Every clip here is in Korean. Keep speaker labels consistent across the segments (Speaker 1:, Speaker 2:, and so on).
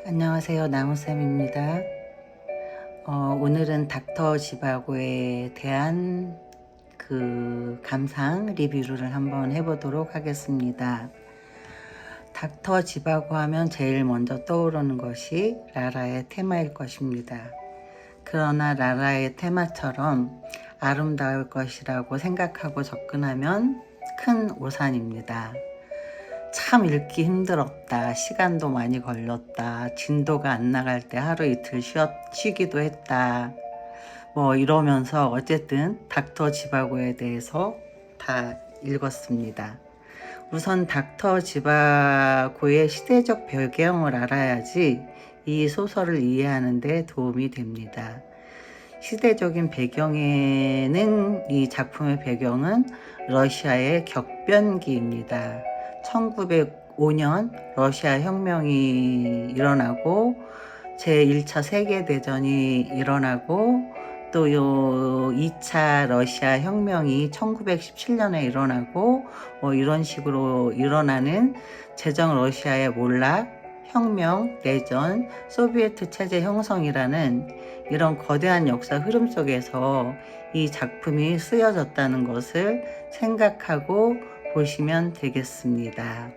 Speaker 1: 안녕하세요. 나무쌤입니다. 오늘은 닥터 지바고에 대한 감상 리뷰를 한번 해보도록 하겠습니다. 닥터 지바고 하면 제일 먼저 떠오르는 것이 라라의 테마일 것입니다. 그러나 라라의 테마처럼 아름다울 것이라고 생각하고 접근하면 큰 오산입니다. 참 읽기 힘들었다. 시간도 많이 걸렸다. 진도가 안 나갈 때 하루 이틀 쉬기도 했다. 이러면서 어쨌든 닥터 지바고에 대해서 다 읽었습니다. 우선 닥터 지바고의 시대적 배경을 알아야지 이 소설을 이해하는 데 도움이 됩니다. 시대적인 배경에는 이 작품의 배경은 러시아의 격변기입니다. 1905년 러시아 혁명이 일어나고 제1차 세계대전이 일어나고 또 2차 러시아 혁명이 1917년에 일어나고 이런 식으로 일어나는 제정 러시아의 몰락, 혁명, 내전, 소비에트 체제 형성이라는 이런 거대한 역사 흐름 속에서 이 작품이 쓰여졌다는 것을 생각하고 보시면 되겠습니다.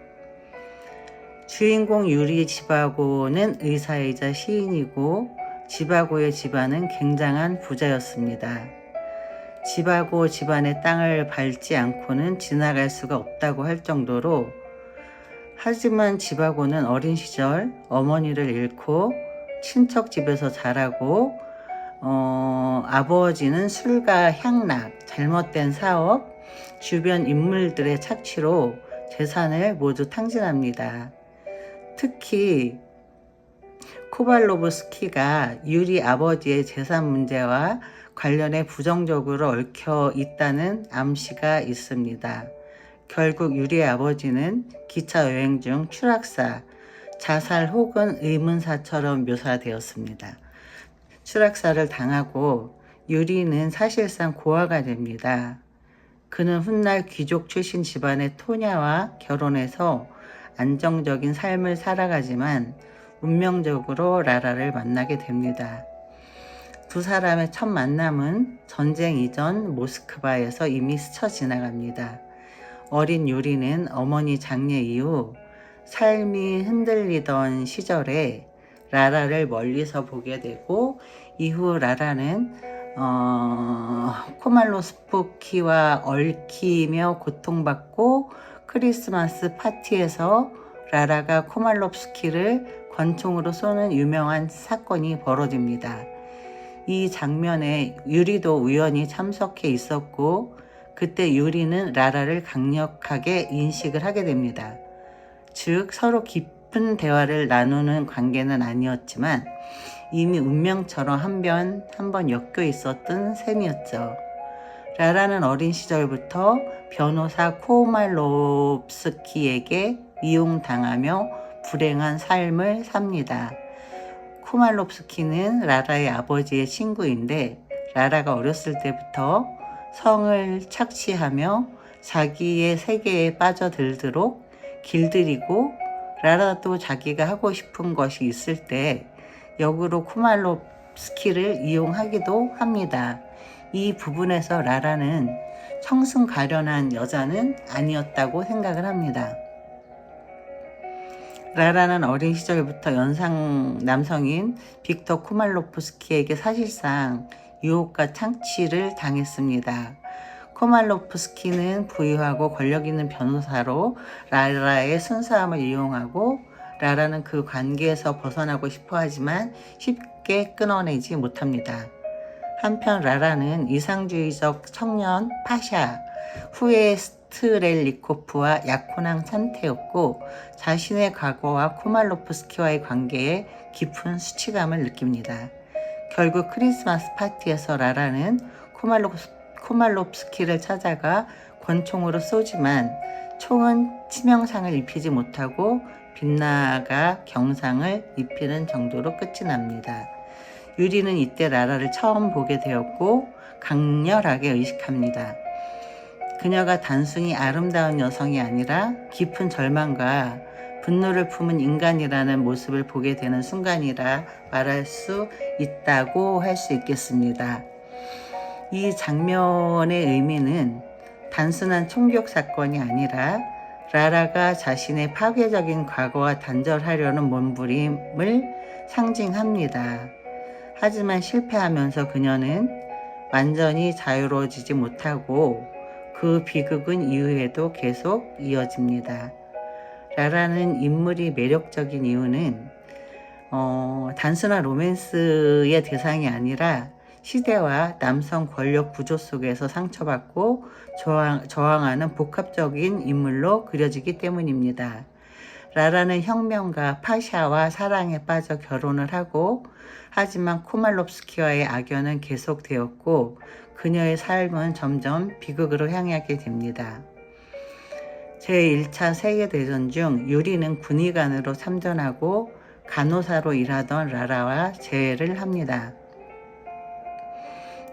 Speaker 1: 주인공 유리 지바고는 의사이자 시인이고 지바고의 집안은 굉장한 부자였습니다. 지바고 집안의 땅을 밟지 않고는 지나갈 수가 없다고 할 정도로, 하지만 지바고는 어린 시절 어머니를 잃고 친척 집에서 자라고 아버지는 술과 향락, 잘못된 사업, 주변 인물들의 착취로 재산을 모두 탕진합니다. 특히 코발로브스키가 유리 아버지의 재산 문제와 관련해 부정적으로 얽혀 있다는 암시가 있습니다. 결국 유리의 아버지는 기차 여행 중 추락사, 자살 혹은 의문사처럼 묘사되었습니다. 추락사를 당하고 유리는 사실상 고아가 됩니다. 그는 훗날 귀족 출신 집안의 토냐와 결혼해서 안정적인 삶을 살아가지만 운명적으로 라라를 만나게 됩니다. 두 사람의 첫 만남은 전쟁 이전 모스크바에서 이미 스쳐 지나갑니다. 어린 유리는 어머니 장례 이후 삶이 흔들리던 시절에 라라를 멀리서 보게 되고, 이후 라라는 코말로스프키와 얽히며 고통받고 크리스마스 파티에서 라라가 코말롭스키를 권총으로 쏘는 유명한 사건이 벌어집니다. 이 장면에 유리도 우연히 참석해 있었고, 그때 유리는 라라를 강력하게 인식을 하게 됩니다. 즉 서로 깊은 대화를 나누는 관계는 아니었지만 이미 운명처럼 한 번 엮여 있었던 셈이었죠. 라라는 어린 시절부터 변호사 코말롭스키에게 이용당하며 불행한 삶을 삽니다. 코말롭스키는 라라의 아버지의 친구인데, 라라가 어렸을 때부터 성을 착취하며 자기의 세계에 빠져들도록 길들이고, 라라도 자기가 하고 싶은 것이 있을 때 역으로 코말롭스키를 이용하기도 합니다. 이 부분에서 라라는 청순 가련한 여자는 아니었다고 생각을 합니다. 라라는 어린 시절부터 연상 남성인 빅터 코말로프스키에게 사실상 유혹과 착취를 당했습니다. 코말로프스키는 부유하고 권력 있는 변호사로 라라의 순수함을 이용하고, 라라는 그 관계에서 벗어나고 싶어 하지만 쉽게 끊어내지 못합니다. 한편 라라는 이상주의적 청년 파샤, 후에 스트렐리코프와 약혼한 상태였고, 자신의 과거와 코말로프스키와의 관계에 깊은 수치감을 느낍니다. 결국 크리스마스 파티에서 라라는 코말롭스키를 찾아가 권총으로 쏘지만 총은 치명상을 입히지 못하고 빗나가 경상을 입히는 정도로 끝이 납니다. 유리는 이때 라라를 처음 보게 되었고 강렬하게 의식합니다. 그녀가 단순히 아름다운 여성이 아니라 깊은 절망과 분노를 품은 인간이라는 모습을 보게 되는 순간이라 말할 수 있다고 할 수 있겠습니다. 이 장면의 의미는 단순한 총격 사건이 아니라 라라가 자신의 파괴적인 과거와 단절하려는 몸부림을 상징합니다. 하지만 실패하면서 그녀는 완전히 자유로워지지 못하고 그 비극은 이후에도 계속 이어집니다. 라라는 인물이 매력적인 이유는 단순한 로맨스의 대상이 아니라 시대와 남성 권력 구조 속에서 상처받고 저항하는 복합적인 인물로 그려지기 때문입니다. 라라는 혁명가 파샤와 사랑에 빠져 결혼을 하고, 하지만 코말롭스키와의 악연은 계속되었고 그녀의 삶은 점점 비극으로 향하게 됩니다. 제1차 세계대전 중 유리는 군의관으로 참전하고 간호사로 일하던 라라와 재회를 합니다.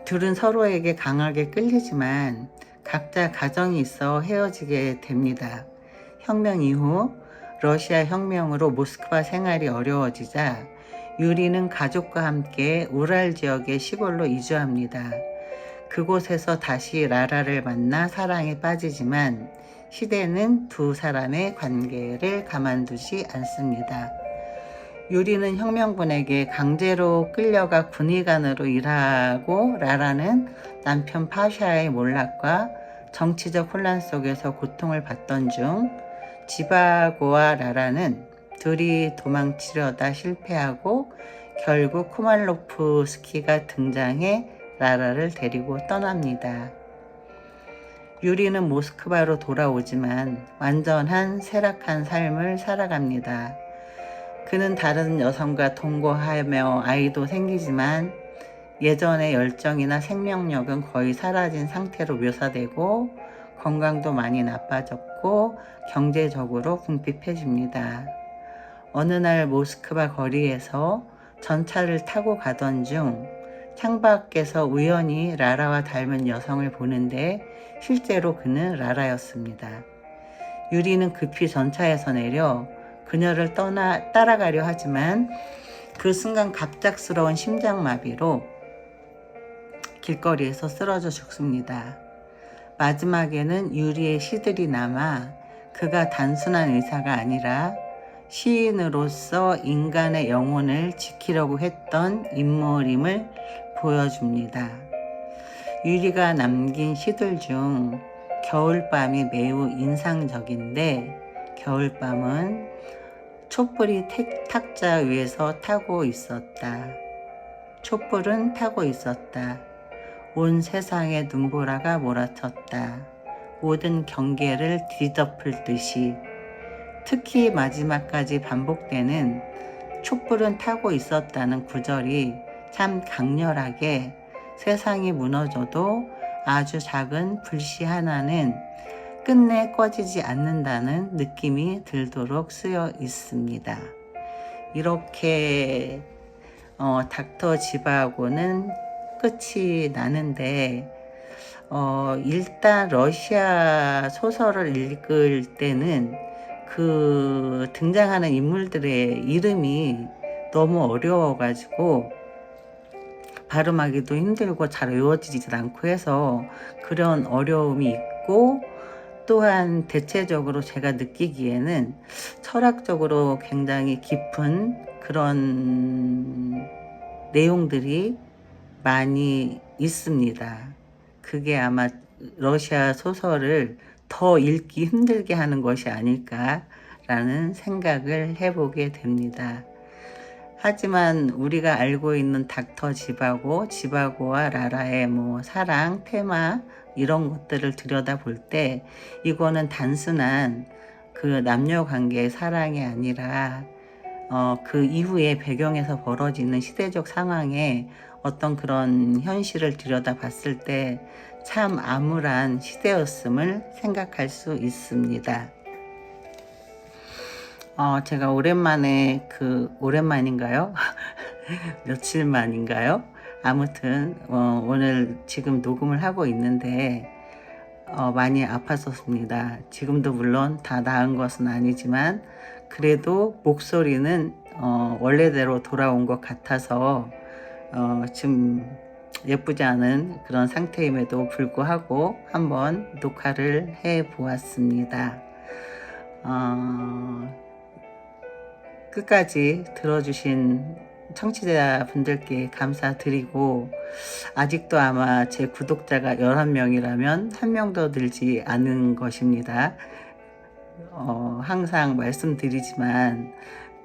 Speaker 1: 둘은 서로에게 강하게 끌리지만 각자 가정이 있어 헤어지게 됩니다. 혁명 이후 러시아 혁명으로 모스크바 생활이 어려워지자 유리는 가족과 함께 우랄 지역의 시골로 이주합니다. 그곳에서 다시 라라를 만나 사랑에 빠지지만 시대는 두 사람의 관계를 가만두지 않습니다. 유리는 혁명군에게 강제로 끌려가 군의관으로 일하고, 라라는 남편 파샤의 몰락과 정치적 혼란 속에서 고통을 받던 중 지바고와 라라는 둘이 도망치려다 실패하고 결국 코말로프스키가 등장해 라라를 데리고 떠납니다. 유리는 모스크바로 돌아오지만 완전한 쇠락한 삶을 살아갑니다. 그는 다른 여성과 동거하며 아이도 생기지만 예전의 열정이나 생명력은 거의 사라진 상태로 묘사되고 건강도 많이 나빠졌고 경제적으로 궁핍해집니다. 어느 날 모스크바 거리에서 전차를 타고 가던 중 창밖에서 우연히 라라와 닮은 여성을 보는데 실제로 그는 라라였습니다. 유리는 급히 전차에서 내려 그녀를 따라가려 하지만 그 순간 갑작스러운 심장마비로 길거리에서 쓰러져 죽습니다. 마지막에는 유리의 시들이 남아 그가 단순한 의사가 아니라 시인으로서 인간의 영혼을 지키려고 했던 인물임을 보여줍니다. 유리가 남긴 시들 중 겨울밤이 매우 인상적인데, 겨울밤은 촛불이 탁자 위에서 타고 있었다. 촛불은 타고 있었다. 온 세상에 눈보라가 몰아쳤다. 모든 경계를 뒤덮을 듯이. 특히 마지막까지 반복되는 촛불은 타고 있었다는 구절이 참 강렬하게 세상이 무너져도 아주 작은 불씨 하나는 끝내 꺼지지 않는다는 느낌이 들도록 쓰여 있습니다. 이렇게 닥터 지바고는 끝이 나는데, 일단 러시아 소설을 읽을 때는 그 등장하는 인물들의 이름이 너무 어려워가지고 발음하기도 힘들고 잘 외워지지 않고 해서 그런 어려움이 있고, 또한 대체적으로 제가 느끼기에는 철학적으로 굉장히 깊은 그런 내용들이 많이 있습니다. 그게 아마 러시아 소설을 더 읽기 힘들게 하는 것이 아닐까라는 생각을 해보게 됩니다. 하지만 우리가 알고 있는 닥터 지바고와 라라의 사랑, 테마 이런 것들을 들여다볼 때 이거는 단순한 그 남녀 관계의 사랑이 아니라 그 이후에 배경에서 벌어지는 시대적 상황에 어떤 그런 현실을 들여다봤을 때 참 암울한 시대였음을 생각할 수 있습니다. 제가 오랜만인가요? 며칠 만인가요? 아무튼 오늘 지금 녹음을 하고 있는데 많이 아팠었습니다. 지금도 물론 다 나은 것은 아니지만 그래도 목소리는 원래대로 돌아온 것 같아서 좀 예쁘지 않은 그런 상태임에도 불구하고 한번 녹화를 해 보았습니다. 끝까지 들어주신 청취자분들께 감사드리고, 아직도 아마 제 구독자가 11명이라면 1명도 늘지 않은 것입니다. 항상 말씀드리지만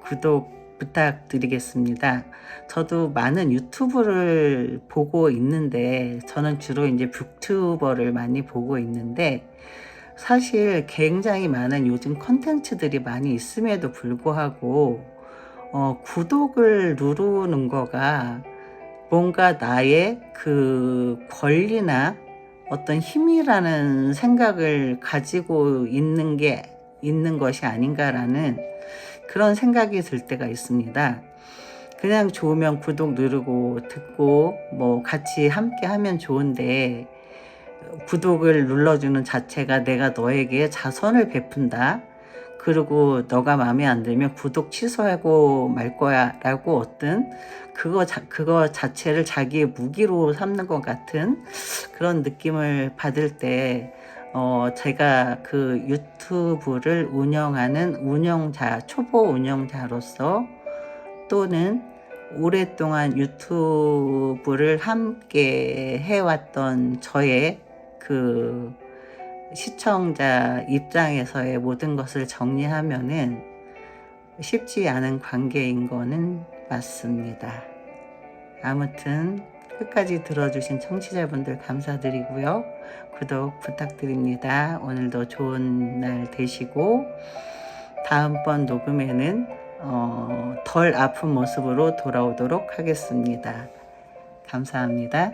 Speaker 1: 구독 부탁드리겠습니다. 저도 많은 유튜브를 보고 있는데, 저는 주로 이제 북튜버를 많이 보고 있는데, 사실 굉장히 많은 요즘 컨텐츠들이 많이 있음에도 불구하고 구독을 누르는 거가 뭔가 나의 그 권리나 어떤 힘이라는 생각을 가지고 있는 것이 아닌가라는 그런 생각이 들 때가 있습니다. 그냥 좋으면 구독 누르고 듣고 뭐 같이 함께 하면 좋은데, 구독을 눌러주는 자체가 내가 너에게 자선을 베푼다, 그리고 너가 마음에 안 들면 구독 취소하고 말 거야 라고 어떤 그거 자체를 자기의 무기로 삼는 것 같은 그런 느낌을 받을 때, 제가 그 유튜브를 운영하는 초보 운영자로서, 또는 오랫동안 유튜브를 함께 해왔던 저의 그 시청자 입장에서의 모든 것을 정리하면은 쉽지 않은 관계인 거는 맞습니다. 아무튼 끝까지 들어주신 청취자분들 감사드리고요. 구독 부탁드립니다. 오늘도 좋은 날 되시고, 다음번 녹음에는 덜 아픈 모습으로 돌아오도록 하겠습니다. 감사합니다.